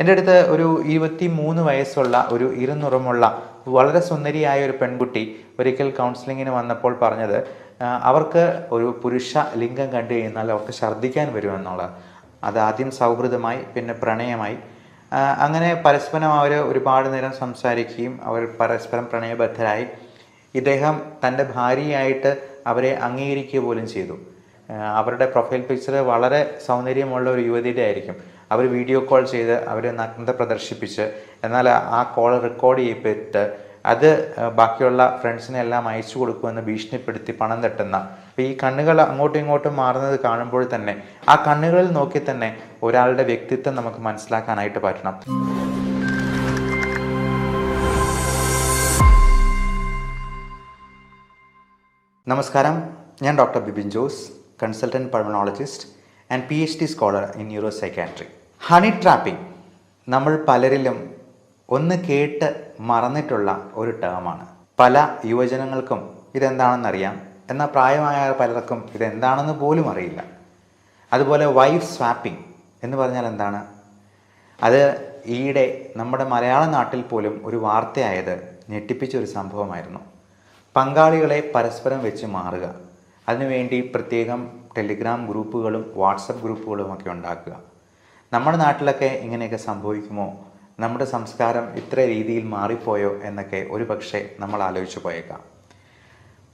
എൻ്റെ അടുത്ത് ഒരു 23 വയസ്സുള്ള ഒരു ഇരുനിറമുള്ള വളരെ സുന്ദരിയായ ഒരു പെൺകുട്ടി ഒരിക്കൽ കൗൺസിലിങ്ങിന് വന്നപ്പോൾ പറഞ്ഞത് അവർക്ക് ഒരു പുരുഷ ലിംഗം കണ്ടു കഴിഞ്ഞാൽ അവർക്ക് ഛർദ്ദിക്കാൻ വരുമെന്നുള്ളത്. അതാദ്യം സൗഹൃദമായി, പിന്നെ പ്രണയമായി, അങ്ങനെ പരസ്പരം അവർ ഒരുപാട് നേരം സംസാരിക്കുകയും അവർ പരസ്പരം പ്രണയബദ്ധരായി. ഇദ്ദേഹം തൻ്റെ ഭാര്യയായിട്ട് അവരെ അംഗീകരിക്കുക പോലും ചെയ്തു. അവരുടെ പ്രൊഫൈൽ പിക്ചർ വളരെ സൗന്ദര്യമുള്ള ഒരു യുവതിയുടെ ആയിരിക്കും. അവർ വീഡിയോ കോൾ ചെയ്ത് അവർ നഗ്നത പ്രദർശിപ്പിച്ച്, എന്നാൽ ആ കോൾ റെക്കോർഡ് ചെയ്യപ്പെട്ട് അത് ബാക്കിയുള്ള ഫ്രണ്ട്സിനെല്ലാം അയച്ചു കൊടുക്കുമെന്ന് ഭീഷണിപ്പെടുത്തി പണം തട്ടുന്ന, അപ്പോൾ ഈ കണ്ണുകൾ അങ്ങോട്ടും ഇങ്ങോട്ടും മാറുന്നത് കാണുമ്പോൾ തന്നെ ആ കണ്ണുകളിൽ നോക്കി തന്നെ ഒരാളുടെ വ്യക്തിത്വം നമുക്ക് മനസ്സിലാക്കാനായിട്ട് പറ്റണം. നമസ്കാരം, ഞാൻ doctor Bibin Jose, consultant pulmonologist and PhD scholar in neuro psychiatry. Honey trapping നമ്മൾ പലരിലും ഒന്ന് കേട്ട് മറന്നിട്ടുള്ള ഒരു ടേമാണ്. പല യുവജനങ്ങൾക്കും ഇതെന്താണെന്നറിയാം, എന്നാൽ പ്രായമായ പലർക്കും ഇതെന്താണെന്ന് പോലും അറിയില്ല. അതുപോലെ വൈഫ് സ്വാപ്പിംഗ് എന്ന് പറഞ്ഞാൽ എന്താണ്? അത് ഈയിടെ നമ്മുടെ മലയാള നാട്ടിൽ പോലും ഒരു വാർത്തയായത് ഞെട്ടിപ്പിച്ചൊരു സംഭവമായിരുന്നു. പങ്കാളികളെ പരസ്പരം വെച്ച് മാറുക, അതിനുവേണ്ടി പ്രത്യേകം ടെലിഗ്രാം ഗ്രൂപ്പുകളും വാട്സപ്പ് ഗ്രൂപ്പുകളും ഒക്കെ ഉണ്ടാക്കുക. നമ്മുടെ നാട്ടിലൊക്കെ ഇങ്ങനെയൊക്കെ സംഭവിക്കുമോ? നമ്മുടെ സംസ്കാരം ഇത്ര രീതിയിൽ മാറിപ്പോയോ എന്നൊക്കെ ഒരു പക്ഷേ നമ്മൾ ആലോചിച്ചു പോയേക്കാം.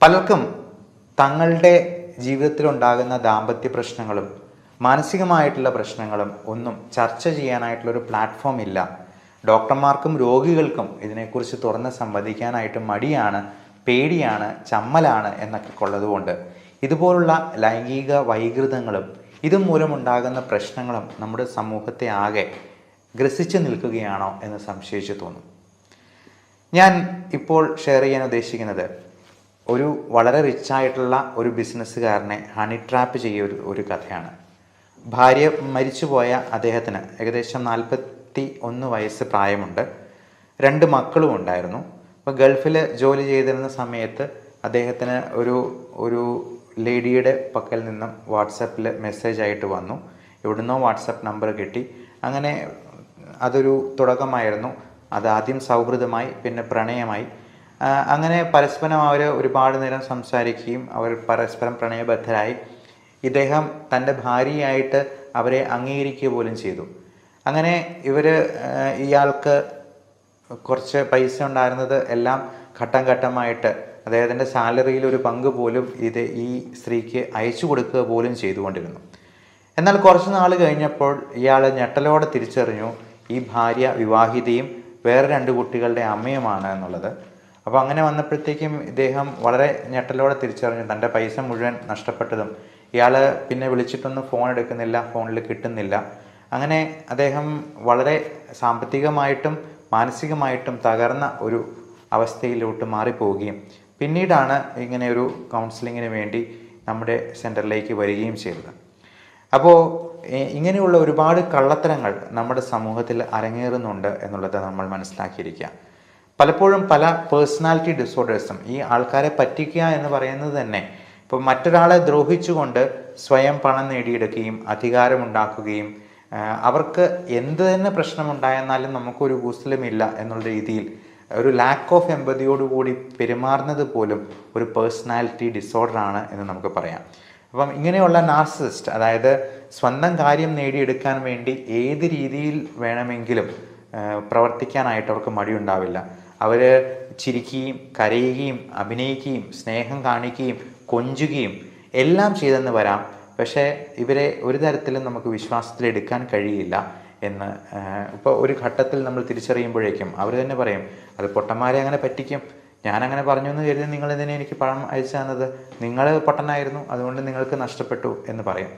പലർക്കും തങ്ങളുടെ ജീവിതത്തിലുണ്ടാകുന്ന ദാമ്പത്യ പ്രശ്നങ്ങളും മാനസികമായിട്ടുള്ള പ്രശ്നങ്ങളും ഒന്നും ചർച്ച ചെയ്യാനായിട്ടുള്ളൊരു പ്ലാറ്റ്ഫോം ഇല്ല. ഡോക്ടർമാർക്കും രോഗികൾക്കും ഇതിനെക്കുറിച്ച് തുറന്ന് സംവദിക്കാനായിട്ട് മടിയാണ്, പേടിയാണ്, ചമ്മലാണ് എന്നൊക്കെ ഉള്ളതുകൊണ്ട് ഇതുപോലുള്ള ലൈംഗിക വൈകൃതങ്ങളും ഇതുമൂലമുണ്ടാകുന്ന പ്രശ്നങ്ങളും നമ്മുടെ സമൂഹത്തെ ആകെ ഗ്രസിച്ചു നിൽക്കുകയാണോ എന്ന് സംശയിച്ചു തോന്നും. ഞാൻ ഇപ്പോൾ ഷെയർ ചെയ്യാൻ ഉദ്ദേശിക്കുന്നത് ഒരു വളരെ റിച്ചായിട്ടുള്ള ഒരു ബിസിനസ്സുകാരനെ ഹണി ട്രാപ്പ് ചെയ്യ ഒരു കഥയാണ്. ഭാര്യ മരിച്ചുപോയ അദ്ദേഹത്തിന് ഏകദേശം 41 വയസ്സ് പ്രായമുണ്ട്. 2 മക്കളും ഉണ്ടായിരുന്നു. അപ്പോൾ ഗൾഫിൽ ജോലി ചെയ്തിരുന്ന സമയത്ത് അദ്ദേഹത്തിന് ഒരു ലേഡിയുടെ പക്കൽ നിന്നും വാട്സപ്പിൽ മെസ്സേജ് ആയിട്ട് വന്നു. എവിടുന്നോ വാട്സപ്പ് നമ്പർ കിട്ടി. അങ്ങനെ അതൊരു തുടക്കമായിരുന്നു. അതാദ്യം സൗഹൃദമായി, പിന്നെ പ്രണയമായി. അങ്ങനെ പരസ്പരം അവർ ഒരുപാട് നേരം സംസാരിക്കുകയും അവർ പരസ്പരം പ്രണയബദ്ധരായി. ഇദ്ദേഹം തൻ്റെ ഭാര്യയായിട്ട് അവരെ അംഗീകരിക്കുക പോലും ചെയ്തു. അങ്ങനെ ഇയാൾക്ക് കുറച്ച് പൈസ ഉണ്ടായിരുന്നത് എല്ലാം ഘട്ടം ഘട്ടമായിട്ട് അദ്ദേഹത്തിൻ്റെ സാലറിയിൽ ഒരു പങ്ക് പോലും ഈ സ്ത്രീക്ക് അയച്ചു കൊടുക്കുക പോലും ചെയ്തുകൊണ്ടിരുന്നു. എന്നാൽ കുറച്ച് നാൾ കഴിഞ്ഞപ്പോൾ ഇയാൾ ഞെട്ടലോടെ തിരിച്ചറിഞ്ഞു ഈ ഭാര്യ വിവാഹിതയും വേറെ 2 കുട്ടികളുടെ അമ്മയുമാണ് എന്നുള്ളത്. അപ്പോൾ അങ്ങനെ വന്നപ്പോഴത്തേക്കും ഇദ്ദേഹം വളരെ ഞെട്ടലോടെ തിരിച്ചറിഞ്ഞു തൻ്റെ പൈസ മുഴുവൻ നഷ്ടപ്പെട്ടതും. ഇയാൾ പിന്നെ വിളിച്ചിട്ടൊന്നും ഫോൺ എടുക്കുന്നില്ല, ഫോണിൽ കിട്ടുന്നില്ല. അങ്ങനെ അദ്ദേഹം വളരെ സാമ്പത്തികമായിട്ടും മാനസികമായിട്ടും തകർന്ന ഒരു അവസ്ഥയിലോട്ട് മാറിപ്പോവുകയും പിന്നീടാണ് ഇങ്ങനെ ഒരു കൗൺസിലിങ്ങിന് വേണ്ടി നമ്മുടെ സെൻറ്ററിലേക്ക് വരികയും ചെയ്തത്. അപ്പോൾ ഇങ്ങനെയുള്ള ഒരുപാട് കള്ളത്തരങ്ങൾ നമ്മുടെ സമൂഹത്തിൽ അരങ്ങേറുന്നുണ്ട് എന്നുള്ളത് നമ്മൾ മനസ്സിലാക്കിയിരിക്കുക. പലപ്പോഴും പല പേഴ്സണാലിറ്റി ഡിസോർഡേഴ്സും ഈ ആൾക്കാരെ പറ്റിക്കുക എന്ന് പറയുന്നത് തന്നെ ഇപ്പോൾ മറ്റൊരാളെ ദ്രോഹിച്ചുകൊണ്ട് സ്വയം പണം നേടിയെടുക്കുകയും അധികാരമുണ്ടാക്കുകയും അവർക്ക് എന്ത് തന്നെ പ്രശ്നമുണ്ടായെന്നാലും നമുക്കൊരു കൂസലുമില്ല എന്നുള്ള രീതിയിൽ ഒരു ലാക്ക് ഓഫ് എമ്പതിയോടുകൂടി പെരുമാറുന്നത് പോലും ഒരു പേഴ്സണാലിറ്റി ഡിസോർഡറാണ് എന്ന് നമുക്ക് പറയാം. അപ്പം ഇങ്ങനെയുള്ള നാർസിസിസ്റ്റ്, അതായത് സ്വന്തം കാര്യം നേടിയെടുക്കാൻ വേണ്ടി ഏത് രീതിയിൽ വേണമെങ്കിലും പ്രവർത്തിക്കാനായിട്ട് അവർക്ക് മടിയുണ്ടാവില്ല. അവർ ചിരിക്കുകയും കരയുകയും അഭിനയിക്കുകയും സ്നേഹം കാണിക്കുകയും കൊഞ്ചുകയും എല്ലാം ചെയ്തെന്ന് വരാം. പക്ഷേ ഇവരെ ഒരു തരത്തിലും നമുക്ക് വിശ്വാസത്തിലെടുക്കാൻ കഴിയില്ല എന്ന് ഇപ്പോൾ ഒരു ഘട്ടത്തിൽ നമ്മൾ തിരിച്ചറിയുമ്പോഴേക്കും അവർ തന്നെ പറയും, അത് പൊട്ടന്മാരെ അങ്ങനെ പറ്റിക്കും, ഞാനങ്ങനെ പറഞ്ഞു എന്ന് കരുതി നിങ്ങൾ ഇതിനെ എനിക്ക് പണം അയച്ചു തന്നത്, നിങ്ങൾ പൊട്ടനായിരുന്നു, അതുകൊണ്ട് നിങ്ങൾക്ക് നഷ്ടപ്പെട്ടു എന്ന് പറയും.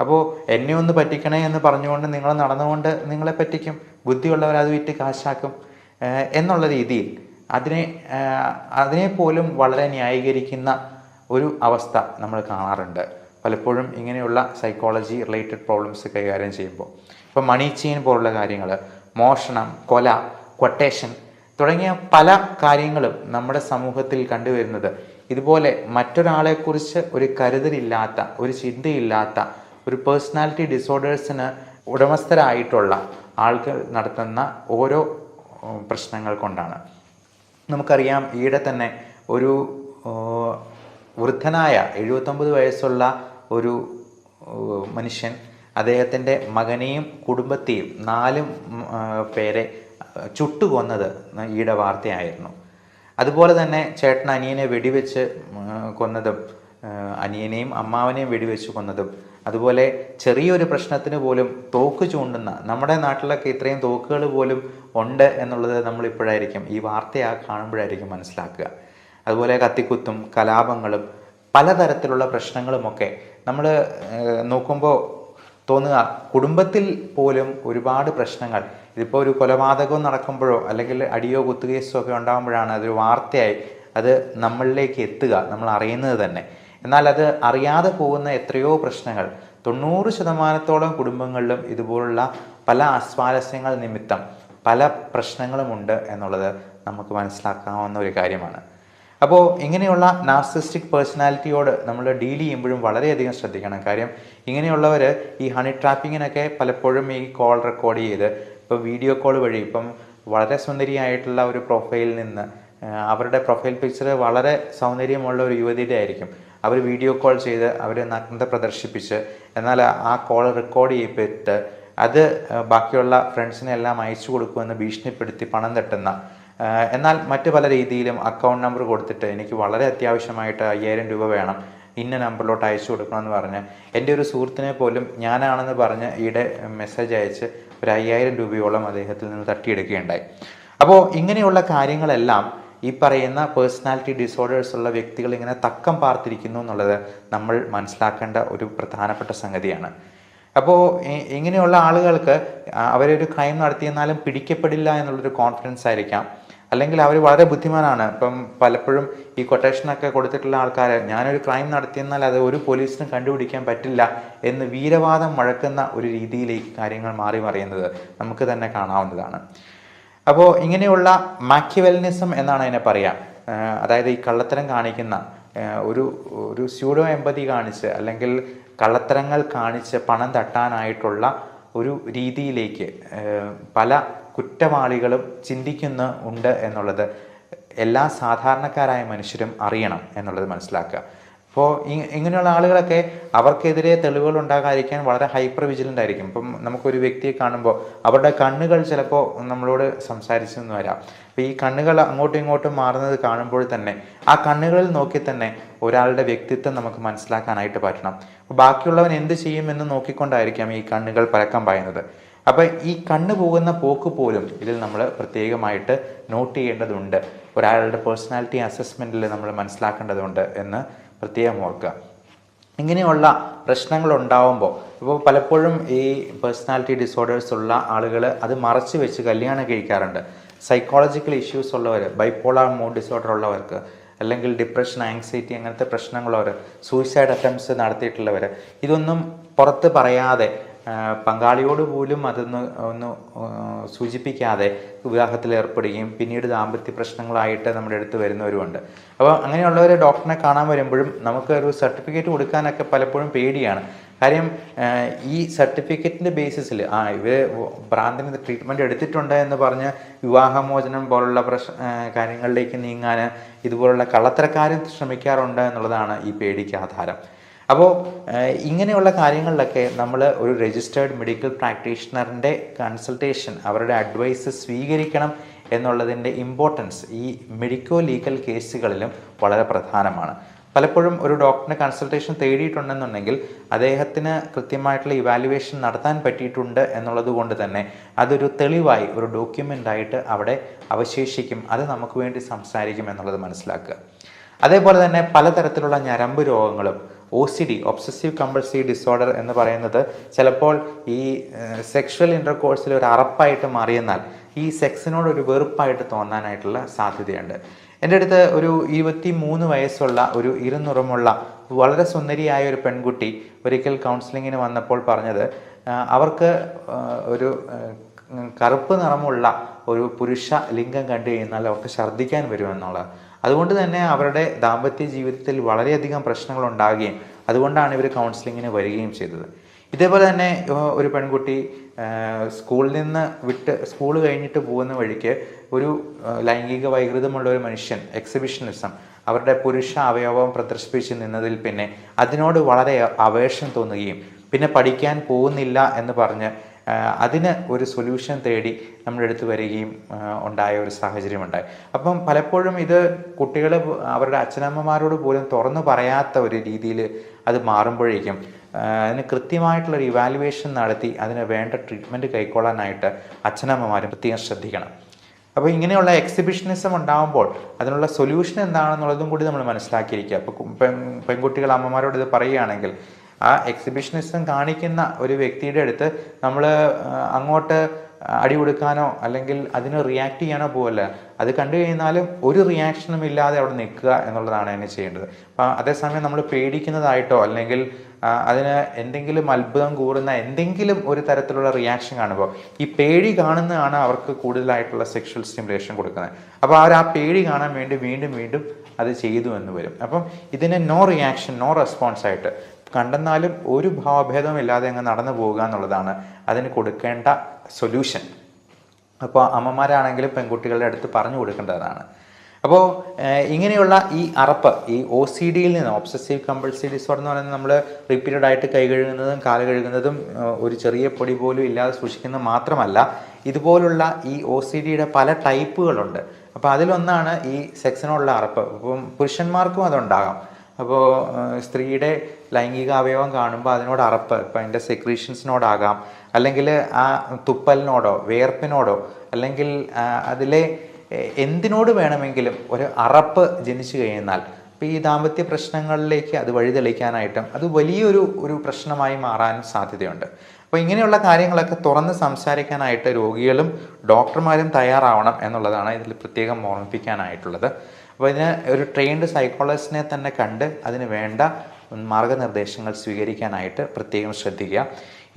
അപ്പോൾ എന്നെ ഒന്ന് പറ്റിക്കണേ എന്ന് പറഞ്ഞുകൊണ്ട് നിങ്ങൾ നടന്നുകൊണ്ട് നിങ്ങളെ പറ്റിക്കും, ബുദ്ധിയുള്ളവർ അത് വിറ്റ് കാശാക്കും എന്നുള്ള രീതിയിൽ അതിനെ പോലും വളരെ ന്യായീകരിക്കുന്ന ഒരു അവസ്ഥ നമ്മൾ കാണാറുണ്ട് പലപ്പോഴും ഇങ്ങനെയുള്ള സൈക്കോളജി റിലേറ്റഡ് പ്രോബ്ലംസ് കൈകാര്യം ചെയ്യുമ്പോൾ. ഇപ്പോൾ മണി ചെയിൻ പോലുള്ള കാര്യങ്ങൾ, മോഷണം, കൊല, ക്വട്ടേഷൻ തുടങ്ങിയ പല കാര്യങ്ങളും നമ്മുടെ സമൂഹത്തിൽ കണ്ടുവരുന്നത് ഇതുപോലെ മറ്റൊരാളെക്കുറിച്ച് ഒരു കരുതലില്ലാത്ത, ഒരു ചിന്തയില്ലാത്ത, ഒരു പേഴ്സണാലിറ്റി ഡിസോർഡേഴ്സിന് ഉടമസ്ഥരായിട്ടുള്ള ആളുകൾ നടത്തുന്ന ഓരോ പ്രശ്നങ്ങൾ കൊണ്ടാണ്. നമുക്കറിയാം, ഈയിടെ തന്നെ ഒരു വൃദ്ധനായ 79 വയസ്സുള്ള ഒരു മനുഷ്യൻ അദ്ദേഹത്തിൻ്റെ മകനെയും കുടുംബത്തെയും 4 പേരെ ചുട്ടുകൊന്നത് ഈയിടെ വാർത്തയായിരുന്നു. അതുപോലെ തന്നെ ചേട്ടൻ അനിയനെ വെടിവെച്ച് കൊന്നതും, അനിയനെയും അമ്മാവനെയും വെടിവെച്ച് കൊന്നതും, അതുപോലെ ചെറിയൊരു പ്രശ്നത്തിന് പോലും തോക്ക് ചൂണ്ടുന്ന, നമ്മുടെ നാട്ടിലൊക്കെ ഇത്രയും തോക്കുകൾ പോലും ഉണ്ട് എന്നുള്ളത് നമ്മളിപ്പോഴായിരിക്കും ഈ വാർത്തയാ കാണുമ്പോഴായിരിക്കും മനസ്സിലാക്കുക. അതുപോലെ കത്തിക്കുത്തും കലാപങ്ങളും പലതരത്തിലുള്ള പ്രശ്നങ്ങളുമൊക്കെ നമ്മൾ നോക്കുമ്പോൾ തോന്നുക, കുടുംബത്തിൽ പോലും ഒരുപാട് പ്രശ്നങ്ങൾ. ഇതിപ്പോൾ ഒരു കൊലപാതകം നടക്കുമ്പോഴോ അല്ലെങ്കിൽ അടിയോ കുത്തുകേസോ ഒക്കെ ഉണ്ടാകുമ്പോഴാണ് അതൊരു വാർത്തയായി അത് നമ്മളിലേക്ക് എത്തുക, നമ്മൾ അറിയുന്നത് തന്നെ. എന്നാൽ അത് അറിയാതെ പോകുന്ന എത്രയോ പ്രശ്നങ്ങൾ 90% കുടുംബങ്ങളിലും ഇതുപോലുള്ള പല അസ്വാരസ്യങ്ങൾ നിമിത്തം പല പ്രശ്നങ്ങളുമുണ്ട് എന്നുള്ളത് നമുക്ക് മനസ്സിലാക്കാവുന്ന ഒരു കാര്യമാണ്. അപ്പോൾ ഇങ്ങനെയുള്ള നാർസിസ്റ്റിക് പേഴ്സണാലിറ്റിയോട് നമ്മൾ ഡീൽ ചെയ്യുമ്പോഴും വളരെയധികം ശ്രദ്ധിക്കണം. കാര്യം ഇങ്ങനെയുള്ളവർ ഈ ഹണി ട്രാപ്പിങ്ങിനൊക്കെ പലപ്പോഴും ഈ കോൾ റെക്കോർഡ് ചെയ്ത്, ഇപ്പോൾ വീഡിയോ കോൾ വഴി, ഇപ്പം വളരെ സുന്ദരിയായിട്ടുള്ള ഒരു പ്രൊഫൈലിൽ നിന്ന് അവരുടെ പ്രൊഫൈൽ പിക്ചർ വളരെ സൗന്ദര്യമുള്ള ഒരു യുവതിയുടെ ആയിരിക്കും, അവർ വീഡിയോ കോൾ ചെയ്ത് അവർ നഗ്നത പ്രദർശിപ്പിച്ച്, എന്നാൽ ആ കോൾ റെക്കോർഡ് ചെയ്യപ്പെട്ട് അത് ബാക്കിയുള്ള ഫ്രണ്ട്സിനെല്ലാം അയച്ചു കൊടുക്കുമെന്ന് ഭീഷണിപ്പെടുത്തി പണം തട്ടുന്ന, എന്നാൽ മറ്റു പല രീതിയിലും അക്കൗണ്ട് നമ്പർ കൊടുത്തിട്ട് എനിക്ക് വളരെ അത്യാവശ്യമായിട്ട് 5000 രൂപ വേണം, ഇന്ന നമ്പറിലോട്ട് അയച്ചു കൊടുക്കണമെന്ന് പറഞ്ഞ് എൻ്റെ ഒരു സുഹൃത്തിനെ പോലും ഞാനാണെന്ന് പറഞ്ഞ് ഈയിടെ മെസ്സേജ് അയച്ച് ഒരു 5000 രൂപയോളം അദ്ദേഹത്തിൽ നിന്ന് തട്ടിയെടുക്കുകയുണ്ടായി. അപ്പോൾ ഇങ്ങനെയുള്ള കാര്യങ്ങളെല്ലാം ഈ പറയുന്ന പേഴ്സണാലിറ്റി ഡിസോർഡേഴ്സ് ഉള്ള വ്യക്തികൾ ഇങ്ങനെ തക്കം പാർത്തിരിക്കുന്നു എന്നുള്ളത് നമ്മൾ മനസ്സിലാക്കേണ്ട ഒരു പ്രധാനപ്പെട്ട സംഗതിയാണ്. അപ്പോൾ ഇങ്ങനെയുള്ള ആളുകൾക്ക് അവരൊരു ക്രൈം നടത്തിയെന്നാലും പിടിക്കപ്പെടില്ല എന്നുള്ളൊരു കോൺഫിഡൻസ് ആയിരിക്കാം, അല്ലെങ്കിൽ അവർ വളരെ ബുദ്ധിമാനാണ്. ഇപ്പം പലപ്പോഴും ഈ കൊട്ടേഷനൊക്കെ കൊടുത്തിട്ടുള്ള ആൾക്കാർ ഞാനൊരു ക്രൈം നടത്തിയെന്നാൽ അത് ഒരു പോലീസിനും കണ്ടുപിടിക്കാൻ പറ്റില്ല എന്ന് വീരവാദം മുഴക്കുന്ന ഒരു രീതിയിലേക്ക് കാര്യങ്ങൾ മാറി മറിയുന്നത് നമുക്ക് തന്നെ കാണാവുന്നതാണ്. അപ്പോൾ ഇങ്ങനെയുള്ള മാക്കിവെലിനിസം എന്നാണ് അതിനെ പറയാം. അതായത് ഈ കള്ളത്തരം കാണിക്കുന്ന ഒരു സ്യൂഡോ എമ്പതി കാണിച്ച് അല്ലെങ്കിൽ കള്ളത്തരങ്ങൾ കാണിച്ച് പണം തട്ടാനായിട്ടുള്ള ഒരു രീതിയിലേക്ക് പല കുറ്റവാളികളും ചിന്തിക്കുന്നുണ്ട് എന്നുള്ളത് എല്ലാ സാധാരണക്കാരായ മനുഷ്യരും അറിയണം എന്നുള്ളത് മനസ്സിലാക്കുക. അപ്പോൾ ഇങ്ങനെയുള്ള ആളുകളൊക്കെ അവർക്കെതിരെ തെളിവുകൾ ഉണ്ടാകാതിരിക്കാൻ വളരെ ഹൈപ്പർ വിജിലൻ്റ് ആയിരിക്കും. ഇപ്പം നമുക്കൊരു വ്യക്തിയെ കാണുമ്പോൾ അവരുടെ കണ്ണുകൾ ചിലപ്പോൾ നമ്മളോട് സംസാരിച്ചെന്ന് വരാം. അപ്പോൾ ഈ കണ്ണുകൾ അങ്ങോട്ടും ഇങ്ങോട്ടും മാറുന്നത് കാണുമ്പോൾ തന്നെ ആ കണ്ണുകളിൽ നോക്കി തന്നെ ഒരാളുടെ വ്യക്തിത്വം നമുക്ക് മനസ്സിലാക്കാനായിട്ട് പറ്റണം. അപ്പോൾ ബാക്കിയുള്ളവൻ എന്ത് ചെയ്യുമെന്ന് നോക്കിക്കൊണ്ടായിരിക്കാം ഈ കണ്ണുകൾ പരക്കം പായുന്നത്. അപ്പോൾ ഈ കണ്ണ് പോകുന്ന പോക്ക് പോലും ഇതിൽ നമ്മൾ പ്രത്യേകമായിട്ട് നോട്ട് ചെയ്യേണ്ടതുണ്ട്, ഒരാളുടെ പേഴ്സണാലിറ്റി അസസ്മെൻറ്റിൽ നമ്മൾ മനസ്സിലാക്കേണ്ടതുണ്ട് എന്ന് പ്രത്യേകം ഓർക്കുക. ഇങ്ങനെയുള്ള പ്രശ്നങ്ങൾ ഉണ്ടാവുമ്പോൾ ഇപ്പോൾ പലപ്പോഴും ഈ പേഴ്സണാലിറ്റി ഡിസോർഡേഴ്സ് ഉള്ള ആളുകൾ അത് മറച്ചു വെച്ച് കല്യാണം കഴിക്കാറുണ്ട്. സൈക്കോളജിക്കൽ ഇഷ്യൂസ് ഉള്ളവർ, ബൈപ്പോളാർ മൂഡ് ഡിസോർഡർ ഉള്ളവർക്ക്, അല്ലെങ്കിൽ ഡിപ്രഷൻ, ആങ്സൈറ്റി അങ്ങനത്തെ പ്രശ്നങ്ങളുള്ളവർ, സൂയിസൈഡ് അറ്റംപ്റ്റ്സ് നടത്തിയിട്ടുള്ളവർ, ഇതൊന്നും പുറത്ത് പറയാതെ പങ്കാളിയോട് പോലും ഒന്ന് സൂചിപ്പിക്കാതെ വിവാഹത്തിൽ ഏർപ്പെടുകയും പിന്നീട് ദാമ്പത്യ പ്രശ്നങ്ങളായിട്ട് നമ്മുടെ അടുത്ത് വരുന്നവരുമുണ്ട്. അപ്പോൾ അങ്ങനെയുള്ളവർ ഡോക്ടറിനെ കാണാൻ വരുമ്പോഴും നമുക്ക് ഒരു സർട്ടിഫിക്കറ്റ് കൊടുക്കാനൊക്കെ പലപ്പോഴും പേടിയാണ്. കാര്യം ഈ സർട്ടിഫിക്കറ്റിൻ്റെ ബേസിസിൽ ഇവർ ഭ്രാന്തിന് ട്രീറ്റ്മെൻറ്റ് എടുത്തിട്ടുണ്ട് എന്ന് പറഞ്ഞ് വിവാഹമോചനം പോലുള്ള കാര്യങ്ങളിലേക്ക് നീങ്ങാൻ ഇതുപോലുള്ള കള്ളത്തരക്കാരും ശ്രമിക്കാറുണ്ട് എന്നുള്ളതാണ് ഈ പേടിക്ക് ആധാരം. അപ്പോൾ ഇങ്ങനെയുള്ള കാര്യങ്ങളിലൊക്കെ നമ്മൾ ഒരു രജിസ്റ്റേർഡ് മെഡിക്കൽ പ്രാക്ടീഷണറിൻ്റെ കൺസൾട്ടേഷൻ, അവരുടെ അഡ്വൈസ് സ്വീകരിക്കണം എന്നുള്ളതിൻ്റെ ഇമ്പോർട്ടൻസ് ഈ മെഡിക്കോ ലീഗൽ കേസുകളിലും വളരെ പ്രധാനമാണ്. പലപ്പോഴും ഒരു ഡോക്ടറിനെ കൺസൾട്ടേഷൻ തേടിയിട്ടുണ്ടെന്നുണ്ടെങ്കിൽ അദ്ദേഹത്തിന് കൃത്യമായിട്ടുള്ള ഇവാലുവേഷൻ നടത്താൻ പറ്റിയിട്ടുണ്ട് എന്നുള്ളത് കൊണ്ട് തന്നെ അതൊരു തെളിവായി, ഒരു ഡോക്യുമെൻ്റായിട്ട് അവിടെ അവശേഷിക്കും. അത് നമുക്ക് വേണ്ടി സംസാരിക്കും എന്നുള്ളത് മനസ്സിലാക്കുക. അതേപോലെ തന്നെ പലതരത്തിലുള്ള ഞരമ്പ് രോഗങ്ങളും, OCD, ഒബ്സസീവ് കമ്പൾസീവ് ഡിസോർഡർ എന്ന് പറയുന്നത് ചിലപ്പോൾ ഈ സെക്ഷൽ ഇൻ്റർകോഴ്സിൽ ഒരു അറപ്പായിട്ട് മാറിയെന്നാൽ ഈ സെക്സിനോടൊരു വെറുപ്പായിട്ട് തോന്നാനായിട്ടുള്ള സാധ്യതയുണ്ട്. എൻ്റെ അടുത്ത് ഒരു 23 വയസ്സുള്ള ഒരു ഇരുനിറമുള്ള വളരെ സുന്ദരിയായ ഒരു പെൺകുട്ടി ഒരിക്കൽ കൗൺസിലിങ്ങിന് വന്നപ്പോൾ പറഞ്ഞത് അവർക്ക് ഒരു കറുപ്പ് നിറമുള്ള ഒരു പുരുഷ ലിംഗം കണ്ടു കഴിഞ്ഞാൽ അവർക്ക് ഛർദ്ദിക്കാൻ വരുമെന്നുള്ളത്. അതുകൊണ്ട് തന്നെ അവരുടെ ദാമ്പത്യ ജീവിതത്തിൽ വളരെയധികം പ്രശ്നങ്ങൾ ഉണ്ടാകുകയും അതുകൊണ്ടാണ് ഇവർ കൗൺസിലിങ്ങിന് വരികയും ചെയ്തത്. ഇതേപോലെ തന്നെ ഒരു പെൺകുട്ടി സ്കൂളിൽ നിന്ന് സ്കൂൾ കഴിഞ്ഞിട്ട് പോകുന്ന വഴിക്ക് ഒരു ലൈംഗിക വൈകൃതമുള്ള ഒരു മനുഷ്യൻ എക്സിബിഷനിസം അവരുടെ പുരുഷ അവയവം പ്രദർശിപ്പിച്ച് നിന്നതിൽ പിന്നെ അതിനോട് വളരെ അവേഷം തോന്നുകയും പിന്നെ പഠിക്കാൻ പോകുന്നില്ല എന്ന് പറഞ്ഞ് അതിന് ഒരു സൊല്യൂഷൻ തേടി നമ്മുടെ അടുത്ത് വരികയും ഉണ്ടായ ഒരു സാഹചര്യമുണ്ടായി. അപ്പം പലപ്പോഴും ഇത് കുട്ടികൾ അവരുടെ അച്ഛനമ്മമാരോട് പോലും തുറന്നു പറയാത്ത ഒരു രീതിയിൽ അത് മാറുമ്പോഴേക്കും അതിന് കൃത്യമായിട്ടുള്ളൊരു ഇവാലുവേഷൻ നടത്തി അതിന് വേണ്ട ട്രീറ്റ്മെൻറ്റ് കൈക്കൊള്ളാനായിട്ട് അച്ഛനമ്മമാരും പ്രത്യേകം ശ്രദ്ധിക്കണം. അപ്പോൾ ഇങ്ങനെയുള്ള എക്സിബിഷനിസം ഉണ്ടാകുമ്പോൾ അതിനുള്ള സൊല്യൂഷൻ എന്താണെന്നുള്ളതും കൂടി നമ്മൾ മനസ്സിലാക്കിയിരിക്കുക. അപ്പോൾ പെൺകുട്ടികൾ അമ്മമാരോട് ഇത് പറയുകയാണെങ്കിൽ ആ എക്സിബിഷനിസം കാണിക്കുന്ന ഒരു വ്യക്തിയുടെ അടുത്ത് നമ്മൾ അങ്ങോട്ട് അടി കൊടുക്കാനോ അല്ലെങ്കിൽ അതിന് റിയാക്ട് ചെയ്യാനോ പോകല്ല. അത് കണ്ടു കഴിഞ്ഞാലും ഒരു റിയാക്ഷനും ഇല്ലാതെ അവിടെ നിൽക്കുക എന്നുള്ളതാണ് അതിന് ചെയ്യേണ്ടത്. അപ്പം അതേസമയം നമ്മൾ പേടിക്കുന്നതായിട്ടോ അല്ലെങ്കിൽ അതിന് എന്തെങ്കിലും അത്ഭുതം കൂറുന്ന എന്തെങ്കിലും ഒരു തരത്തിലുള്ള റിയാക്ഷൻ കാണുമ്പോൾ ഈ പേടി കാണുന്നതാണ് അവർക്ക് കൂടുതലായിട്ടുള്ള സെക്ഷൽ സ്റ്റിമുലേഷൻ കൊടുക്കുന്നത്. അപ്പോൾ ആ പേടി കാണാൻ വേണ്ടി വീണ്ടും വീണ്ടും അത് ചെയ്തു എന്ന് വരും. അപ്പം ഇതിനെ നോ റിയാക്ഷൻ നോ റെസ്പോൺസ് ആയിട്ട് കണ്ടെന്നാലും ഒരു ഭാവഭേദവും ഇല്ലാതെ അങ്ങ് നടന്നു പോവുക എന്നുള്ളതാണ് അതിന് കൊടുക്കേണ്ട സൊല്യൂഷൻ. അപ്പോൾ അമ്മമാരാണെങ്കിലും പെൺകുട്ടികളുടെ അടുത്ത് പറഞ്ഞു കൊടുക്കേണ്ടതാണ്. അപ്പോൾ ഇങ്ങനെയുള്ള ഈ അറപ്പ് ഈ OCD നിന്ന് ഒബ്സസീവ് കമ്പൾസീവ് ഡിസോർഡർ എന്ന് പറയുന്നത് നമ്മൾ റിപ്പീറ്റഡ് ആയിട്ട് കൈ കഴുകുന്നതും കാല് കഴുകുന്നതും ഒരു ചെറിയ പൊടി പോലും ഇല്ലാതെ സൂക്ഷിക്കുന്നത് മാത്രമല്ല, ഇതുപോലുള്ള ഈ OCDയുടെ പല ടൈപ്പുകളുണ്ട്. അപ്പോൾ അതിലൊന്നാണ് ഈ സെക്സിനോടുള്ള അറപ്പ്. അപ്പം പുരുഷന്മാർക്കും അതുണ്ടാകാം. അപ്പോൾ സ്ത്രീയുടെ ലൈംഗിക അവയവം കാണുമ്പോൾ അതിനോട് അറപ്പ്, ഇപ്പം അതിൻ്റെ സെക്രീഷൻസിനോടാകാം, അല്ലെങ്കിൽ ആ തുപ്പലിനോടോ വേർപ്പിനോടോ അല്ലെങ്കിൽ അതിലെ എന്തിനോട് വേണമെങ്കിലും ഒരു അറപ്പ് ജനിച്ചു കഴിഞ്ഞാൽ ഇപ്പോൾ ഈ ദാമ്പത്യ പ്രശ്നങ്ങളിലേക്ക് അത് വഴിതെളിക്കാനായിട്ടും അത് വലിയൊരു പ്രശ്നമായി മാറാനും സാധ്യതയുണ്ട്. അപ്പോൾ ഇങ്ങനെയുള്ള കാര്യങ്ങളൊക്കെ തുറന്ന് സംസാരിക്കാനായിട്ട് രോഗികളും ഡോക്ടർമാരും തയ്യാറാവണം എന്നുള്ളതാണ് ഇതിൽ പ്രത്യേകം ഓർമ്മിപ്പിക്കാനായിട്ടുള്ളത്. അപ്പോൾ ഇതിന് ഒരു ട്രെയിൻഡ് സൈക്കോളജിസ്റ്റിനെ തന്നെ കണ്ട് അതിന് വേണ്ട മാർഗനിർദ്ദേശങ്ങൾ സ്വീകരിക്കാനായിട്ട് പ്രത്യേകം ശ്രദ്ധിക്കുക.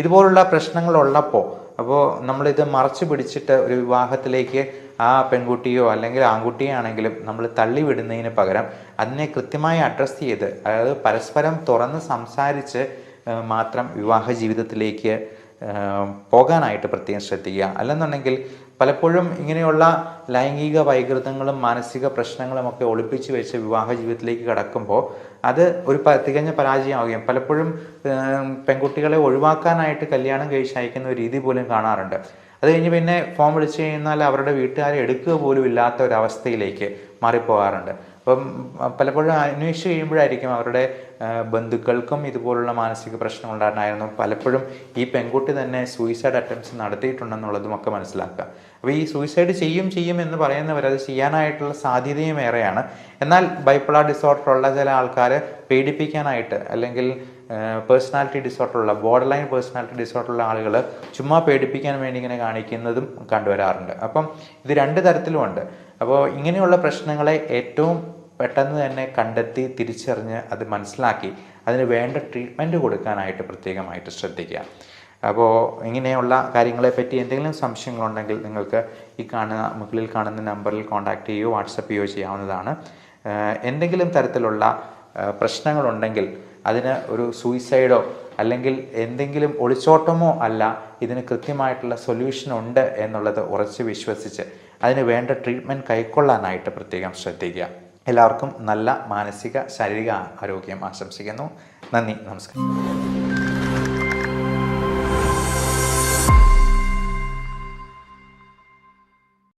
ഇതുപോലുള്ള പ്രശ്നങ്ങളുള്ളപ്പോൾ അപ്പോൾ നമ്മളിത് മറച്ചു പിടിച്ചിട്ട് ഒരു വിവാഹത്തിലേക്ക് ആ പെൺകുട്ടിയോ അല്ലെങ്കിൽ ആൺകുട്ടിയോ ആണെങ്കിലും നമ്മൾ തള്ളിവിടുന്നതിന് പകരം അതിനെ കൃത്യമായി അഡ്രസ്സ് ചെയ്ത്, അതായത് പരസ്പരം തുറന്ന് സംസാരിച്ച് മാത്രം വിവാഹ ജീവിതത്തിലേക്ക് പോകാനായിട്ട് പ്രത്യേകം ശ്രദ്ധിക്കുക. അല്ലെന്നുണ്ടെങ്കിൽ പലപ്പോഴും ഇങ്ങനെയുള്ള ലൈംഗിക വൈകൃതങ്ങളും മാനസിക പ്രശ്നങ്ങളും ഒക്കെ ഒളിപ്പിച്ച് വെച്ച് വിവാഹ ജീവിതത്തിലേക്ക് കടക്കുമ്പോൾ അത് ഒരു തികഞ്ഞ പരാജയമാവുകയും പലപ്പോഴും പെൺകുട്ടികളെ ഒഴിവാക്കാനായിട്ട് കല്യാണം കഴിച്ച് അയക്കുന്ന ഒരു രീതി പോലും കാണാറുണ്ട്. അത് കഴിഞ്ഞ് പിന്നെ ഫോൺ വിളിച്ചു കഴിഞ്ഞാൽ അവരുടെ വീട്ടുകാരെ എടുക്കുക പോലും ഇല്ലാത്ത ഒരവസ്ഥയിലേക്ക് മാറിപ്പോകാറുണ്ട്. അപ്പം പലപ്പോഴും അന്വേഷിച്ച് കഴിയുമ്പോഴായിരിക്കും അവരുടെ ബന്ധുക്കൾക്കും ഇതുപോലുള്ള മാനസിക പ്രശ്നം ഉണ്ടായിരുന്നു. പലപ്പോഴും ഈ പെൺകുട്ടി തന്നെ സൂയിസൈഡ് അറ്റംപ്റ്റ്സ് നടത്തിയിട്ടുണ്ടെന്നുള്ളതും ഒക്കെ മനസ്സിലാക്കുക. അപ്പോൾ ഈ സൂയിസൈഡ് ചെയ്യും എന്ന് പറയുന്നവർ അത് ചെയ്യാനായിട്ടുള്ള സാധ്യതയും ഏറെയാണ്. എന്നാൽ ബൈപ്പോളാർ ഡിസോർഡർ ഉള്ള ചില ആൾക്കാർ പേടിപ്പിക്കാനായിട്ട് അല്ലെങ്കിൽ പേഴ്സണാലിറ്റി ഡിസോർഡറുള്ള ബോർഡർ ലൈൻ പേഴ്സണാലിറ്റി ഡിസോർഡറുള്ള ആളുകൾ ചുമ്മാ പേടിപ്പിക്കാൻ വേണ്ടി ഇങ്ങനെ കാണിക്കുന്നതും കണ്ടുവരാറുണ്ട്. അപ്പം ഇത് രണ്ട് തരത്തിലുമുണ്ട്. അപ്പോൾ ഇങ്ങനെയുള്ള പ്രശ്നങ്ങളെ ഏറ്റവും പെട്ടെന്ന് തന്നെ കണ്ടെത്തി തിരിച്ചറിഞ്ഞ് അത് മനസ്സിലാക്കി അതിന് വേണ്ട ട്രീറ്റ്മെൻറ്റ് കൊടുക്കാനായിട്ട് പ്രത്യേകമായിട്ട് ശ്രദ്ധിക്കുക. അപ്പോൾ ഇങ്ങനെയുള്ള കാര്യങ്ങളെപ്പറ്റി എന്തെങ്കിലും സംശയങ്ങളുണ്ടെങ്കിൽ നിങ്ങൾക്ക് മുകളിൽ കാണുന്ന നമ്പറിൽ കോൺടാക്റ്റ് ചെയ്യുകയോ വാട്സപ്പ് ചെയ്യുകയോ ചെയ്യാവുന്നതാണ്. എന്തെങ്കിലും തരത്തിലുള്ള പ്രശ്നങ്ങളുണ്ടെങ്കിൽ അതിന് ഒരു സൂയിസൈഡോ അല്ലെങ്കിൽ എന്തെങ്കിലും ഒളിച്ചോട്ടമോ അല്ല, ഇതിന് കൃത്യമായിട്ടുള്ള സൊല്യൂഷൻ ഉണ്ട് എന്നുള്ളത് ഉറച്ച് വിശ്വസിച്ച് അതിന് വേണ്ട ട്രീറ്റ്മെൻറ്റ് കൈക്കൊള്ളാനായിട്ട് പ്രത്യേകം ശ്രദ്ധിക്കുക. എല്ലാവർക്കും നല്ല മാനസിക ശാരീരിക ആരോഗ്യം ആശംസിക്കുന്നു. നന്ദി, നമസ്കാരം.